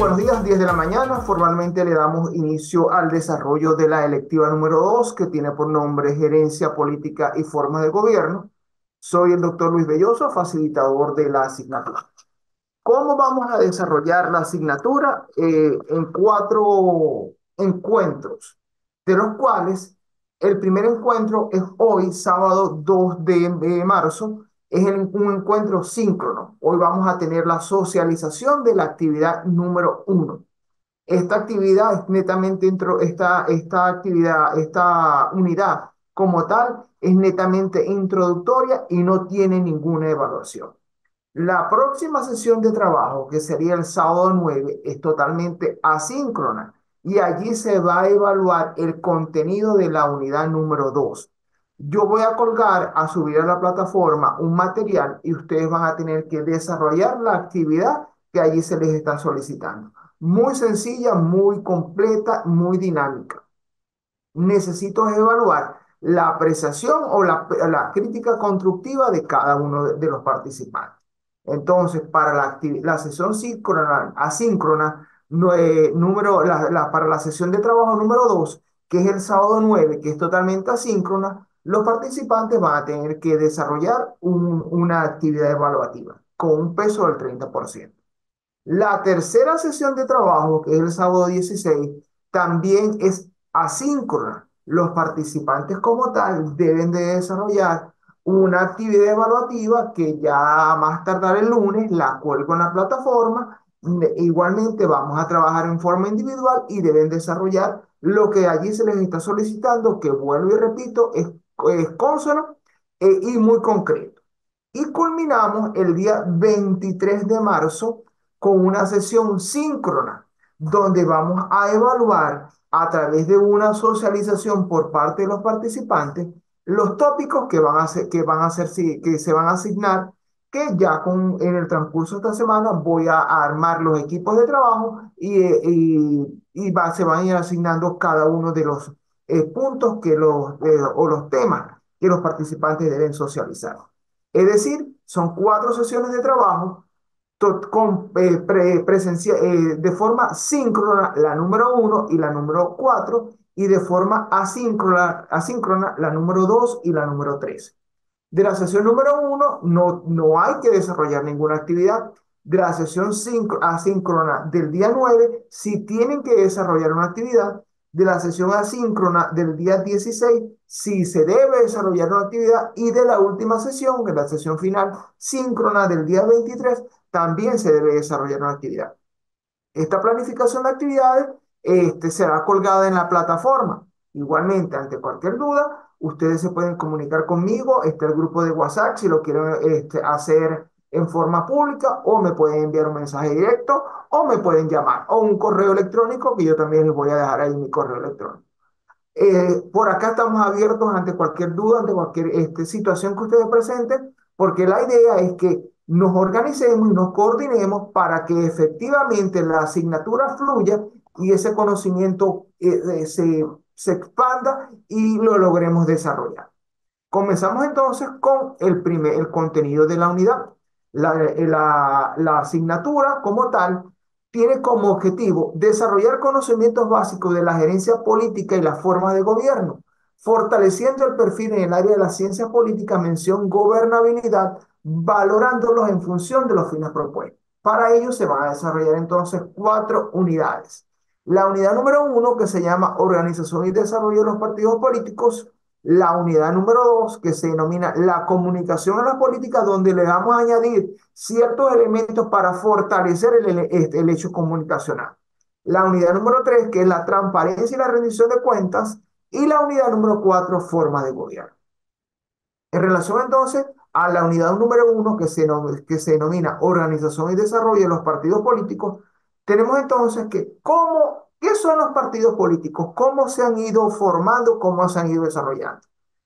buenos días, 10 de la mañana. Formalmente le damos inicio al desarrollo de la electiva número 2, que tiene por nombre Gerencia Política y Formas de Gobierno. Soy el doctor Luis Belloso, facilitador de la asignatura. ¿Cómo vamos a desarrollar la asignatura? En 4 encuentros, de los cuales el primer encuentro es hoy, sábado 2 de marzo. Es un encuentro síncrono. Hoy vamos a tener la socialización de la actividad número 1. Esta actividad es netamente esta actividad, esta unidad como tal, es netamente introductoria y no tiene ninguna evaluación. La próxima sesión de trabajo, que sería el sábado 9, es totalmente asíncrona y allí se va a evaluar el contenido de la unidad número 2. Yo voy a colgar, a subir a la plataforma un material y ustedes van a tener que desarrollar la actividad que allí se les está solicitando. Muy sencilla, muy completa, muy dinámica. Necesito evaluar la apreciación o la crítica constructiva de cada uno de los participantes. Entonces, para la sesión asíncrona, para la sesión de trabajo número 2, que es el sábado 9, que es totalmente asíncrona, los participantes van a tener que desarrollar una actividad evaluativa con un peso del 30%. La tercera sesión de trabajo, que es el sábado 16, también es asíncrona. Los participantes como tal deben de desarrollar una actividad evaluativa que ya más tardar el lunes la cuelgo en la plataforma. Igualmente vamos a trabajar en forma individual y deben desarrollar lo que allí se les está solicitando, que vuelvo y repito, es consono y muy concreto. Y culminamos el día 23 de marzo con una sesión síncrona, donde vamos a evaluar a través de una socialización por parte de los participantes los tópicos que se van a asignar, que ya en el transcurso de esta semana voy a armar los equipos de trabajo se van a ir asignando cada uno de los puntos o los temas que los participantes deben socializar. Es decir, son 4 sesiones de trabajo de forma síncrona la número 1 y la número 4 y de forma asíncrona la número 2 y la número 3. De la sesión número 1 no hay que desarrollar ninguna actividad. De la sesión asíncrona del día 9 sí tienen que desarrollar una actividad. De la sesión asíncrona del día 16 sí se debe desarrollar una actividad. Y de la última sesión, de la sesión final síncrona del día 23, también se debe desarrollar una actividad. Esta planificación de actividades será colgada en la plataforma. Igualmente, ante cualquier duda, ustedes se pueden comunicar conmigo. Está el grupo de WhatsApp si lo quieren hacer en forma pública, o me pueden enviar un mensaje directo, o me pueden llamar, o un correo electrónico, que yo también les voy a dejar ahí mi correo electrónico. Por acá estamos abiertos ante cualquier duda, ante cualquier situación que ustedes presenten, porque la idea es que nos organicemos y nos coordinemos para que efectivamente la asignatura fluya y ese conocimiento se expanda y lo logremos desarrollar. Comenzamos entonces con el contenido de la unidad. La asignatura como tal tiene como objetivo desarrollar conocimientos básicos de la gerencia política y las formas de gobierno, fortaleciendo el perfil en el área de la ciencia política, mención gobernabilidad, valorándolos en función de los fines propuestos. Para ello se van a desarrollar entonces 4 unidades. La unidad número 1, que se llama Organización y Desarrollo de los Partidos Políticos. La unidad número 2, que se denomina la comunicación a la política, donde le vamos a añadir ciertos elementos para fortalecer el hecho comunicacional. La unidad número 3, que es la transparencia y la rendición de cuentas. Y la unidad número 4, forma de gobierno. En relación entonces a la unidad número 1, que se denomina Organización y Desarrollo de los Partidos Políticos, tenemos entonces ¿qué son los partidos políticos? ¿Cómo se han ido formando? ¿Cómo se han ido desarrollando?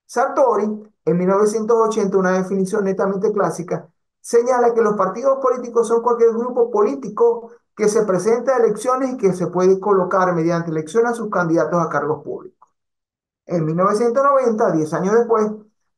Sartori, en 1980, una definición netamente clásica, señala que los partidos políticos son cualquier grupo político que se presenta a elecciones y que se puede colocar mediante elecciones a sus candidatos a cargos públicos. En 1990, 10 años después,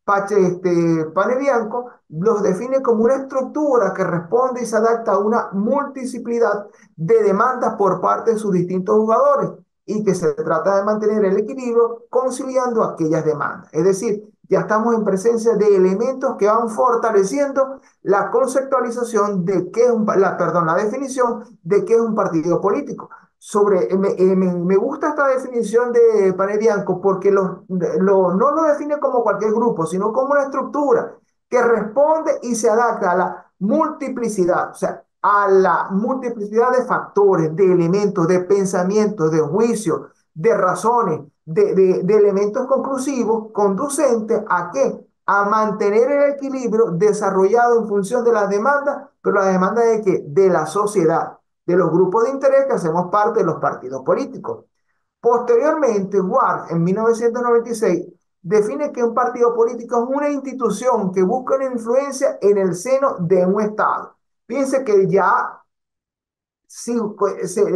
Pane Bianco los define como una estructura que responde y se adapta a una multidisciplinaridad de demandas por parte de sus distintos jugadores y que se trata de mantener el equilibrio conciliando aquellas demandas. Es decir, ya estamos en presencia de elementos que van fortaleciendo la conceptualización de qué es la definición de qué es un partido político. Me gusta esta definición de Pane Bianco porque no lo define como cualquier grupo, sino como una estructura que responde y se adapta a la multiplicidad, o sea, a la multiplicidad de factores, de elementos, de pensamientos, de juicios, de razones, de elementos conclusivos, conducentes a qué? A mantener el equilibrio desarrollado en función de las demandas, pero las demandas de qué? De la sociedad, de los grupos de interés que hacemos parte de los partidos políticos. Posteriormente, Ward, en 1996, define que un partido político es una institución que busca una influencia en el seno de un Estado. Fíjense que ya si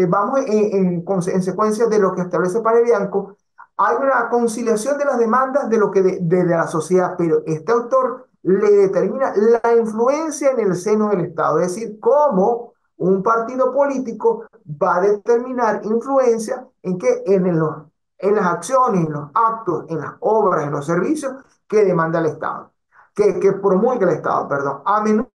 vamos en secuencia de lo que establece Pane Bianco, hay una conciliación de las demandas de lo que de la sociedad, pero este autor le determina la influencia en el seno del Estado, es decir, cómo un partido político va a determinar influencia en que en las acciones, en los actos, en las obras, en los servicios que demanda el Estado, que promulga el Estado, perdón. A menudo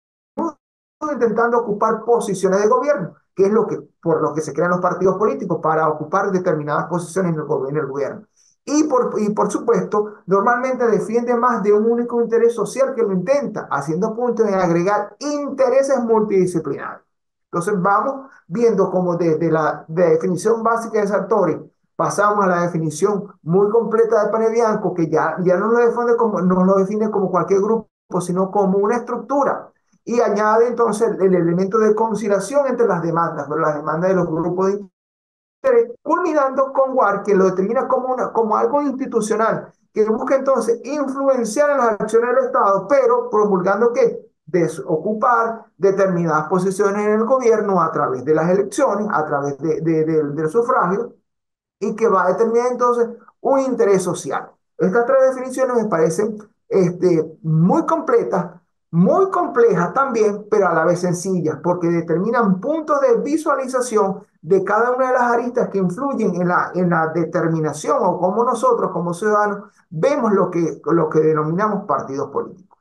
intentando ocupar posiciones de gobierno, que es por lo que se crean los partidos políticos, para ocupar determinadas posiciones en el gobierno. Y por supuesto, normalmente defiende más de un único interés social que lo intenta, haciendo punto en agregar intereses multidisciplinarios. Entonces vamos viendo como desde la definición básica de Sartori pasamos a la definición muy completa de Pane Bianco, que ya no lo define como cualquier grupo, sino como una estructura y añade entonces el elemento de conciliación entre las demandas, pero las demandas de los grupos de interés, culminando con Ward, que lo determina como algo institucional, que busca entonces influenciar en las acciones del Estado, pero promulgando que desocupar determinadas posiciones en el gobierno a través de las elecciones, a través del sufragio, y que va a determinar entonces un interés social. Estas tres definiciones me parecen muy completas, muy complejas también, pero a la vez sencillas, porque determinan puntos de visualización de cada una de las aristas que influyen en la determinación o cómo nosotros como ciudadanos vemos lo que denominamos partidos políticos.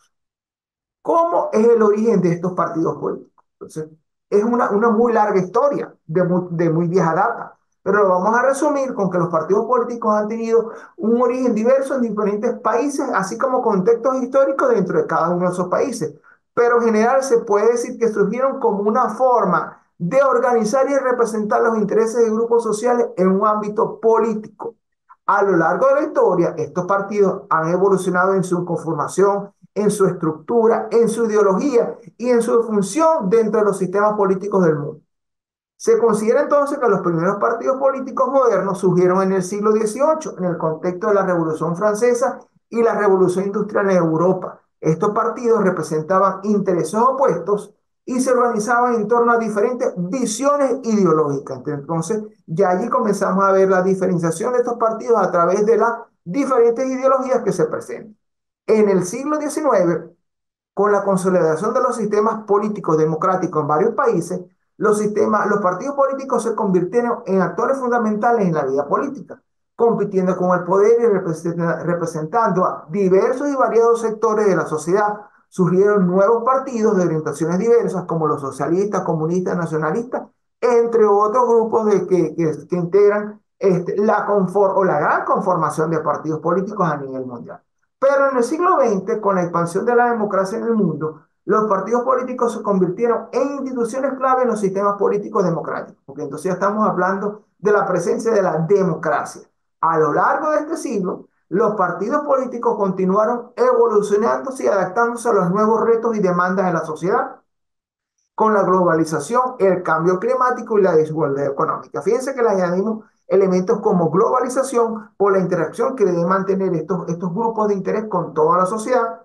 ¿Cómo es el origen de estos partidos políticos? Entonces, es una muy larga historia, de muy vieja data, pero lo vamos a resumir con que los partidos políticos han tenido un origen diverso en diferentes países, así como contextos históricos dentro de cada uno de esos países. Pero en general se puede decir que surgieron como una forma de organizar y representar los intereses de grupos sociales en un ámbito político. A lo largo de la historia, estos partidos han evolucionado en su conformación, en su estructura, en su ideología y en su función dentro de los sistemas políticos del mundo. Se considera entonces que los primeros partidos políticos modernos surgieron en el siglo XVIII, en el contexto de la Revolución Francesa y la Revolución Industrial en Europa. Estos partidos representaban intereses opuestos y se organizaban en torno a diferentes visiones ideológicas. Entonces, ya allí comenzamos a ver la diferenciación de estos partidos a través de las diferentes ideologías que se presentan. En el siglo XIX, con la consolidación de los sistemas políticos democráticos en varios países, los partidos políticos se convirtieron en actores fundamentales en la vida política, compitiendo con el poder y representando a diversos y variados sectores de la sociedad. Surgieron nuevos partidos de orientaciones diversas, como los socialistas, comunistas, nacionalistas, entre otros grupos que integran la gran conformación de partidos políticos a nivel mundial. Pero en el siglo XX, con la expansión de la democracia en el mundo, los partidos políticos se convirtieron en instituciones clave en los sistemas políticos democráticos, porque entonces ya estamos hablando de la presencia de la democracia. A lo largo de este siglo, los partidos políticos continuaron evolucionándose y adaptándose a los nuevos retos y demandas de la sociedad, con la globalización, el cambio climático y la desigualdad económica. Fíjense que le añadimos elementos como globalización por la interacción que deben mantener estos grupos de interés con toda la sociedad.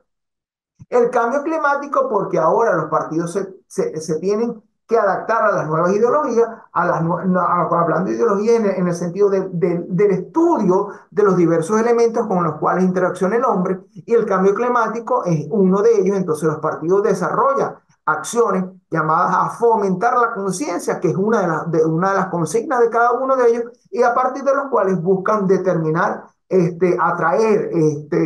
El cambio climático porque ahora los partidos se tienen que adaptar a las nuevas ideologías, hablando de ideología en el sentido del estudio de los diversos elementos con los cuales interacciona el hombre, y el cambio climático es uno de ellos. Entonces los partidos desarrollan acciones llamadas a fomentar la conciencia, que es una de las consignas de cada uno de ellos, y a partir de los cuales buscan determinar, atraer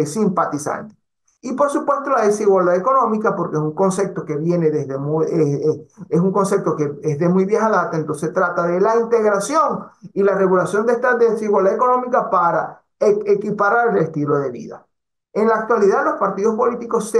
simpatizantes. Y por supuesto la desigualdad económica, porque es un concepto que viene es un concepto que es de muy vieja data. Entonces trata de la integración y la regulación de esta desigualdad económica para equiparar el estilo de vida. En la actualidad, los partidos políticos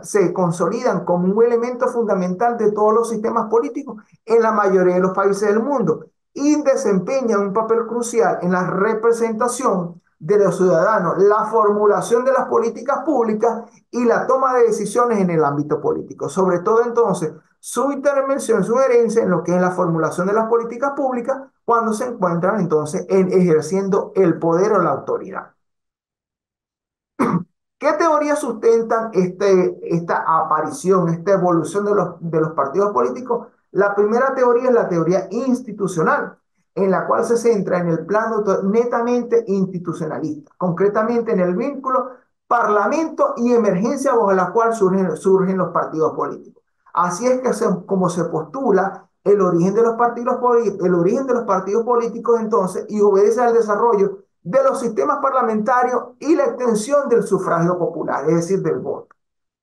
se consolidan como un elemento fundamental de todos los sistemas políticos en la mayoría de los países del mundo, y desempeñan un papel crucial en la representación de los ciudadanos, la formulación de las políticas públicas y la toma de decisiones en el ámbito político. Sobre todo entonces, su intervención, su herencia en lo que es la formulación de las políticas públicas cuando se encuentran entonces ejerciendo el poder o la autoridad. ¿Qué teorías sustentan esta aparición, esta evolución de los partidos políticos? La primera teoría es la teoría institucional, en la cual se centra en el plano netamente institucionalista, concretamente en el vínculo parlamento y emergencia bajo la cual surgen los partidos políticos. Así es que como se postula el origen de los partidos políticos entonces, y obedece al desarrollo de los sistemas parlamentarios y la extensión del sufragio popular, es decir, del voto.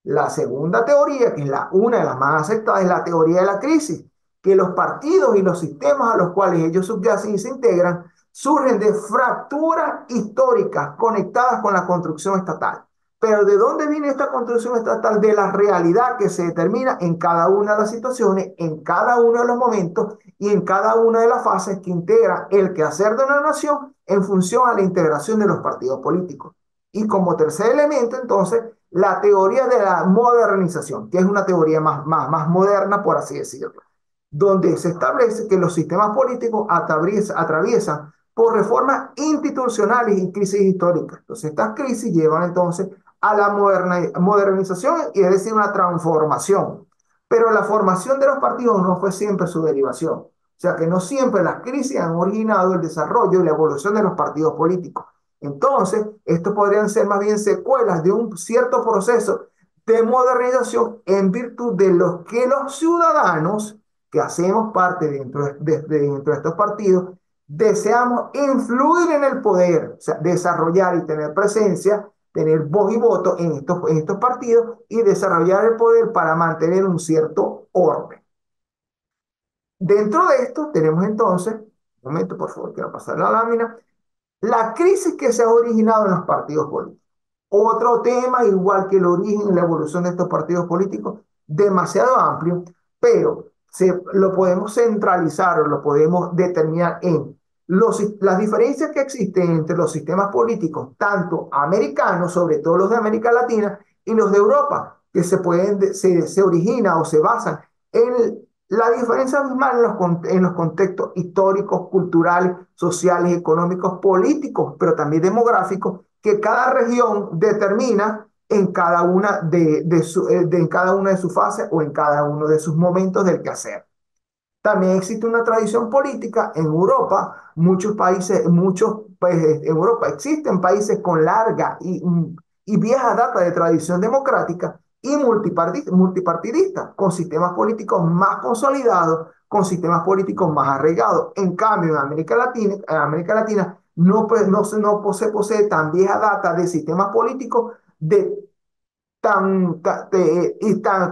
La segunda teoría, que es una de las más aceptadas, es la teoría de la crisis, que los partidos y los sistemas a los cuales ellos subyacen y se integran surgen de fracturas históricas conectadas con la construcción estatal. Pero ¿de dónde viene esta construcción estatal? De la realidad que se determina en cada una de las situaciones, en cada uno de los momentos y en cada una de las fases que integra el quehacer de una nación en función a la integración de los partidos políticos. Y como tercer elemento, entonces, la teoría de la modernización, que es una teoría más moderna, por así decirlo, donde se establece que los sistemas políticos atraviesan por reformas institucionales y crisis históricas. Entonces, estas crisis llevan entonces a la modernización, y es decir, una transformación. Pero la formación de los partidos no fue siempre su derivación. O sea que no siempre las crisis han originado el desarrollo y la evolución de los partidos políticos. Entonces, estos podrían ser más bien secuelas de un cierto proceso de modernización en virtud de los que los ciudadanos que hacemos parte dentro de estos partidos deseamos influir en el poder, o sea, desarrollar y tener presencia, tener voz y voto en estos partidos y desarrollar el poder para mantener un cierto orden. Dentro de esto tenemos entonces, un momento por favor, quiero pasar la lámina, la crisis que se ha originado en los partidos políticos. Otro tema, igual que el origen y la evolución de estos partidos políticos, demasiado amplio, pero lo podemos centralizar o lo podemos determinar en las diferencias que existen entre los sistemas políticos, tanto americanos, sobre todo los de América Latina, y los de Europa, que se origina o se basan en la diferencia abismal en los contextos históricos, culturales, sociales, económicos, políticos, pero también demográficos, que cada región determina en cada una de sus fases o en cada uno de sus momentos del quehacer. También existe una tradición política en Europa, en Europa existen países con larga y vieja data de tradición democrática y multipartidista, con sistemas políticos más consolidados, con sistemas políticos más arraigados. En cambio, en América Latina no se posee tan vieja data de sistemas políticos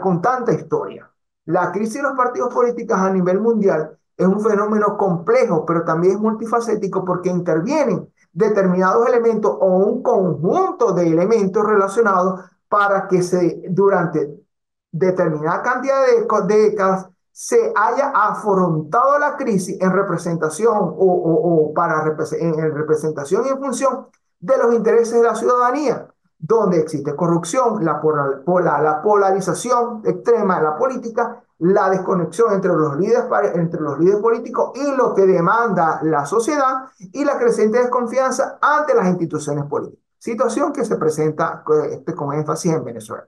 con tanta historia. La crisis de los partidos políticos a nivel mundial es un fenómeno complejo, pero también es multifacético porque intervienen determinados elementos o un conjunto de elementos relacionados para que durante determinada cantidad de décadas se haya afrontado la crisis en representación en representación y en función de los intereses de la ciudadanía, donde existe corrupción, la polarización extrema de la política, la desconexión entre los líderes políticos y lo que demanda la sociedad, y la creciente desconfianza ante las instituciones políticas. Situación que se presenta con énfasis en Venezuela.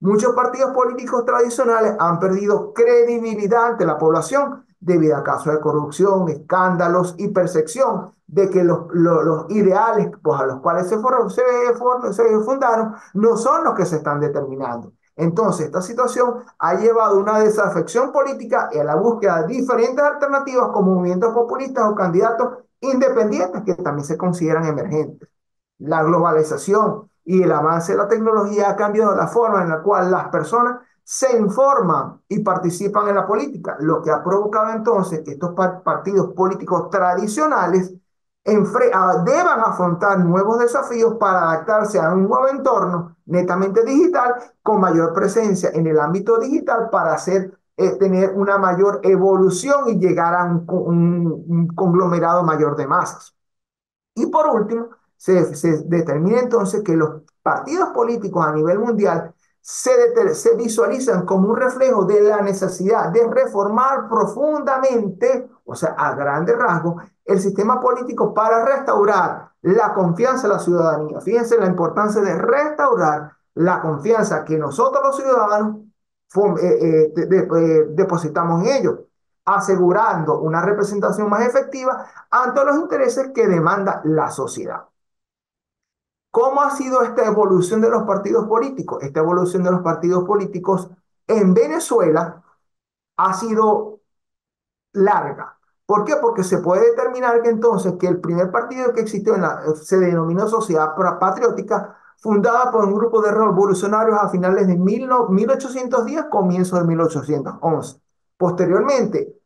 Muchos partidos políticos tradicionales han perdido credibilidad ante la población debido a casos de corrupción, escándalos y percepción de que los ideales pues, a los cuales se fundaron no son los que se están determinando. Entonces, esta situación ha llevado a una desafección política y a la búsqueda de diferentes alternativas como movimientos populistas o candidatos independientes que también se consideran emergentes. La globalización y el avance de la tecnología ha cambiado la forma en la cual las personas se informan y participan en la política, lo que ha provocado entonces que estos partidos políticos tradicionales deban afrontar nuevos desafíos para adaptarse a un nuevo entorno netamente digital con mayor presencia en el ámbito digital para tener una mayor evolución y llegar a un conglomerado mayor de masas. Y por último, se determina entonces que los partidos políticos a nivel mundial se visualizan como un reflejo de la necesidad de reformar profundamente, o sea, a grandes rasgos, el sistema político para restaurar la confianza de la ciudadanía. Fíjense la importancia de restaurar la confianza que nosotros los ciudadanos depositamos en ellos, asegurando una representación más efectiva ante los intereses que demanda la sociedad. ¿Cómo ha sido esta evolución de los partidos políticos? Esta evolución de los partidos políticos en Venezuela ha sido larga. ¿Por qué? Porque se puede determinar que entonces que el primer partido que existió se denominó Sociedad Patriótica, fundada por un grupo de revolucionarios a finales de 1810, comienzos de 1811. Posteriormente,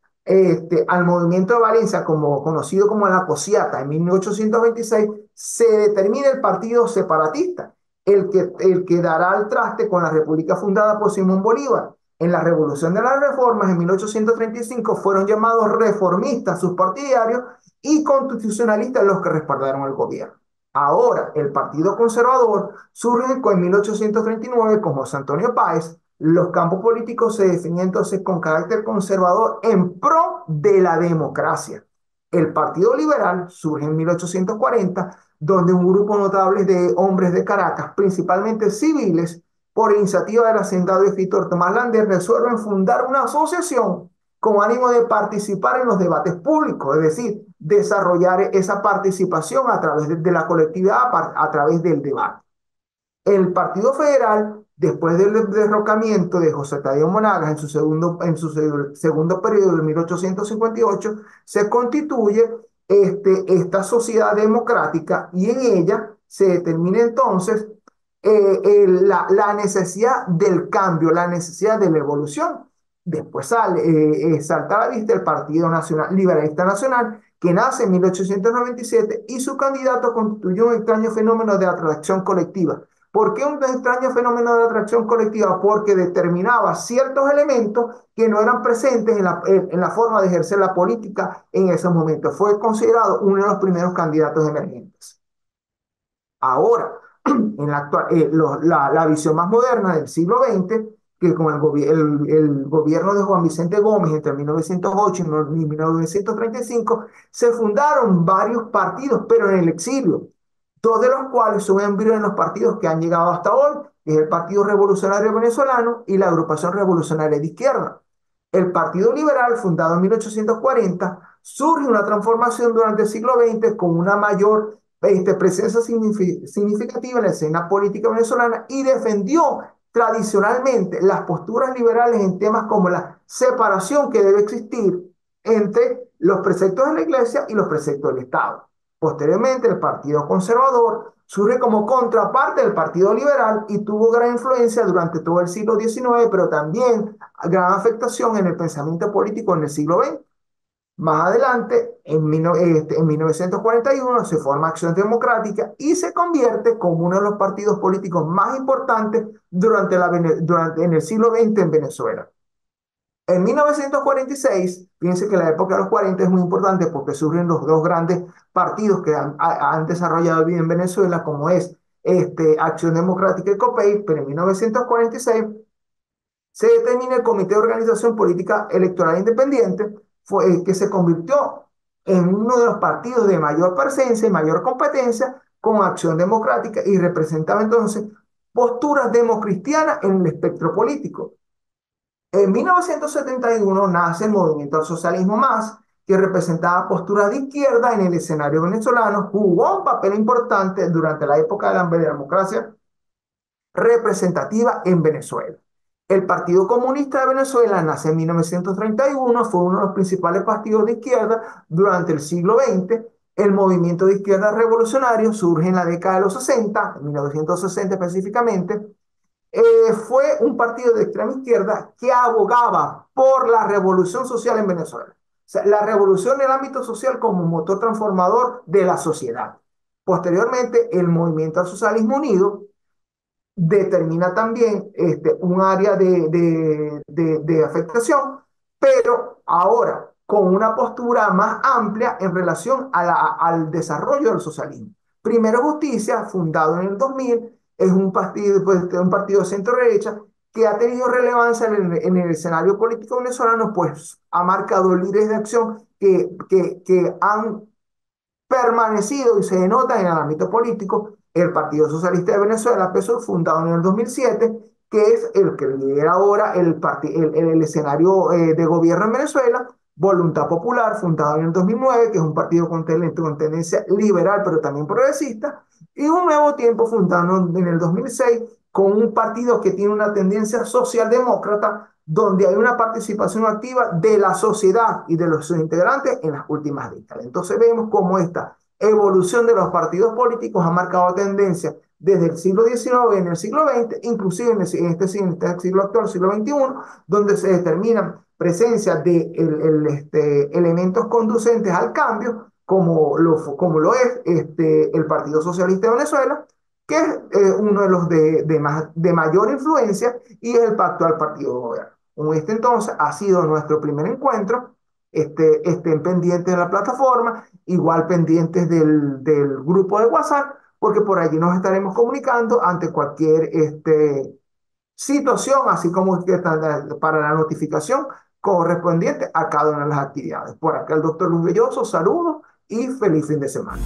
al movimiento de Valencia, como, conocido como la Cosiata, en 1826, se determina el partido separatista, el que dará al traste con la república fundada por Simón Bolívar. En la Revolución de las Reformas, en 1835, fueron llamados reformistas sus partidarios y constitucionalistas los que respaldaron el gobierno. Ahora, el Partido Conservador surge en 1839 con José Antonio Páez. Los campos políticos se definían entonces con carácter conservador en pro de la democracia. El Partido Liberal surge en 1840, donde un grupo notable de hombres de Caracas, principalmente civiles, por iniciativa del hacendado y escritor Tomás Lander, resuelven fundar una asociación con ánimo de participar en los debates públicos, es decir, desarrollar esa participación a través de la colectividad, a través del debate. El Partido Federal, después del derrocamiento de José Tadeo Monagas en su segundo periodo de 1858, se constituye esta sociedad democrática y en ella se determina entonces la necesidad del cambio, la necesidad de la evolución. Después salta a la vista el Partido Nacional, Liberalista Nacional, que nace en 1897 y su candidato constituyó un extraño fenómeno de atracción colectiva. ¿Por qué un extraño fenómeno de atracción colectiva? Porque determinaba ciertos elementos que no eran presentes en la forma de ejercer la política en ese momento. Fue considerado uno de los primeros candidatos emergentes. Ahora, en la visión más moderna del siglo XX, que con el gobierno de Juan Vicente Gómez entre 1908 y 1935, se fundaron varios partidos, pero en el exilio, dos de los cuales son embriones de los partidos que han llegado hasta hoy, que es el Partido Revolucionario Venezolano y la Agrupación Revolucionaria de Izquierda. El Partido Liberal, fundado en 1840, surge una transformación durante el siglo XX con una mayor presencia significativa en la escena política venezolana y defendió tradicionalmente las posturas liberales en temas como la separación que debe existir entre los preceptos de la Iglesia y los preceptos del Estado. Posteriormente, el Partido Conservador surge como contraparte del Partido Liberal y tuvo gran influencia durante todo el siglo XIX, pero también gran afectación en el pensamiento político en el siglo XX. Más adelante, en 1941, se forma Acción Democrática y se convierte como uno de los partidos políticos más importantes en el siglo XX en Venezuela. En 1946, fíjense que la época de los 40 es muy importante porque surgen los dos grandes partidos que han desarrollado bien en Venezuela, como es Acción Democrática y COPEI, pero en 1946 se determina el Comité de Organización Política Electoral Independiente, que se convirtió en uno de los partidos de mayor presencia y mayor competencia con Acción Democrática y representaba entonces posturas democristianas en el espectro político. En 1971 nace el movimiento al socialismo más, que representaba posturas de izquierda en el escenario venezolano, jugó un papel importante durante la época de la democracia representativa en Venezuela. El Partido Comunista de Venezuela nace en 1931, fue uno de los principales partidos de izquierda durante el siglo XX. El movimiento de izquierda revolucionario surge en la década de los 60, en 1960 específicamente. Fue un partido de extrema izquierda que abogaba por la revolución social en Venezuela. O sea, la revolución en el ámbito social como motor transformador de la sociedad. Posteriormente, el movimiento al socialismo unido determina también un área de afectación, pero ahora con una postura más amplia en relación al desarrollo del socialismo. Primero Justicia, fundado en el 2000, es un partido centro-derecha que ha tenido relevancia en el escenario político venezolano, pues ha marcado líderes de acción que han permanecido y se denota en el ámbito político el Partido Socialista de Venezuela, PSOE, fundado en el 2007, que es el que lidera ahora el escenario de gobierno en Venezuela. Voluntad Popular, fundado en el 2009, que es un partido con tendencia liberal, pero también progresista, y Un Nuevo Tiempo, fundado en el 2006, con un partido que tiene una tendencia socialdemócrata, donde hay una participación activa de la sociedad y de los integrantes en las últimas décadas. Entonces vemos cómo esta evolución de los partidos políticos ha marcado tendencia desde el siglo XIX en el siglo XX, inclusive en este siglo actual, siglo XXI, donde se determinan presencia de elementos conducentes al cambio, como lo es el Partido Socialista de Venezuela, que es uno de los de mayor influencia, y es el actual partido de gobierno. Entonces ha sido nuestro primer encuentro. Estén pendientes de la plataforma, igual pendientes del grupo de WhatsApp, porque por allí nos estaremos comunicando ante cualquier situación, así como para la notificación correspondiente a cada una de las actividades. Por acá el doctor Luis Belloso, saludos y feliz fin de semana.